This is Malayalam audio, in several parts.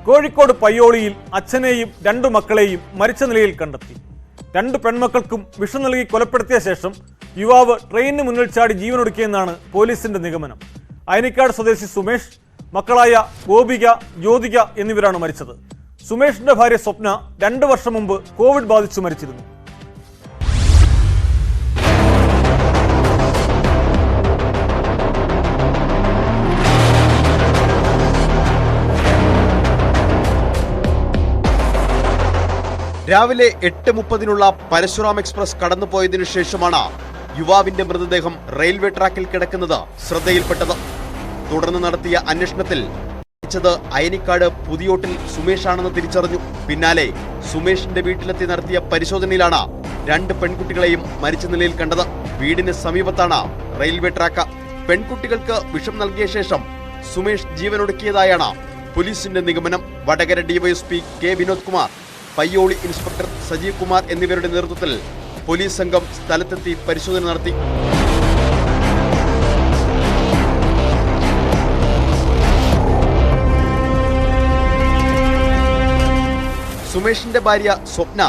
കോഴിക്കോട് പയ്യോളിയിൽ അച്ഛനെയും 2 മക്കളെയും മരിച്ച നിലയിൽ കണ്ടെത്തി. 2 പെൺമക്കൾക്കും വിഷം നൽകി കൊലപ്പെടുത്തിയ ശേഷം യുവാവ് ട്രെയിനിന് മുന്നിൽ ചാടി ജീവനൊടുക്കിയെന്നാണ് പോലീസിന്റെ നിഗമനം. അയനിക്കാട് സ്വദേശി സുമേഷ്, മക്കളായ ഗോപിക, ജ്യോതിക എന്നിവരാണ് മരിച്ചത്. സുമേഷിന്റെ ഭാര്യ സ്വപ്ന 2 വർഷം മുമ്പ് കോവിഡ് ബാധിച്ചു മരിച്ചിരുന്നു. രാവിലെ 8:30 പരശുറാം എക്സ്പ്രസ് കടന്നുപോയതിനു ശേഷമാണ് യുവാവിന്റെ മൃതദേഹം റെയിൽവേ ട്രാക്കിൽ കിടക്കുന്നത് ശ്രദ്ധയിൽപ്പെട്ടത്. തുടർന്ന് നടത്തിയ അന്വേഷണത്തിൽ അയനിക്കാട് പുതിയോട്ടിൽ സുമേഷാണെന്ന് തിരിച്ചറിഞ്ഞു. പിന്നാലെ സുമേഷിന്റെ വീട്ടിലെത്തി നടത്തിയ പരിശോധനയിലാണ് 2 പെൺകുട്ടികളെയും മരിച്ച നിലയിൽ കണ്ടത്. വീടിന് സമീപത്താണ് റെയിൽവേ ട്രാക്ക്. പെൺകുട്ടികൾക്ക് വിഷം നൽകിയ ശേഷം സുമേഷ് ജീവനൊടുക്കിയതായാണ് പോലീസിന്റെ നിഗമനം. Vadakara DYSP K Vinod Kumar, Payyoli inspector Sajeev Kumar എന്നിവരുടെ നേതൃത്വത്തിൽ പോലീസ് സംഘം സ്ഥലത്തെത്തി പരിശോധന നടത്തി. സുമേഷിന്റെ ഭാര്യ സ്വപ്ന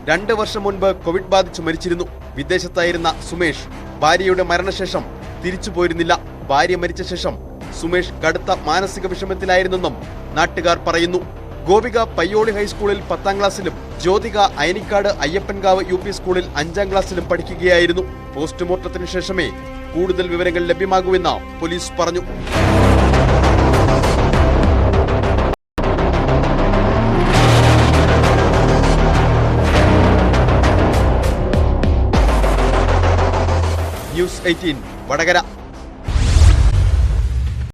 2 വർഷം മുൻപ് കോവിഡ് ബാധിച്ചു മരിച്ചിരുന്നു. വിദേശത്തായിരുന്ന സുമേഷ് ഭാര്യയുടെ മരണശേഷം തിരിച്ചു പോയിരുന്നില്ല. ഭാര്യ മരിച്ച ശേഷം സുമേഷ് കടുത്ത മാനസിക വിഷമത്തിലായിരുന്നെന്നും നാട്ടുകാർ പറയുന്നു. ഗോപിക പയ്യോളി ഹൈസ്കൂളിൽ 10ാം ക്ലാസ്സിലും ജ്യോതിക അയനിക്കാട് അയ്യപ്പൻകാവ് UP സ്കൂളിൽ 5ാം ക്ലാസ്സിലും പഠിക്കുകയായിരുന്നു. പോസ്റ്റ്മോർട്ടത്തിന് ശേഷമേ കൂടുതൽ വിവരങ്ങൾ ലഭ്യമാകൂവെന്ന് പോലീസ് പറഞ്ഞു. ന്യൂസ് 18 വടകര.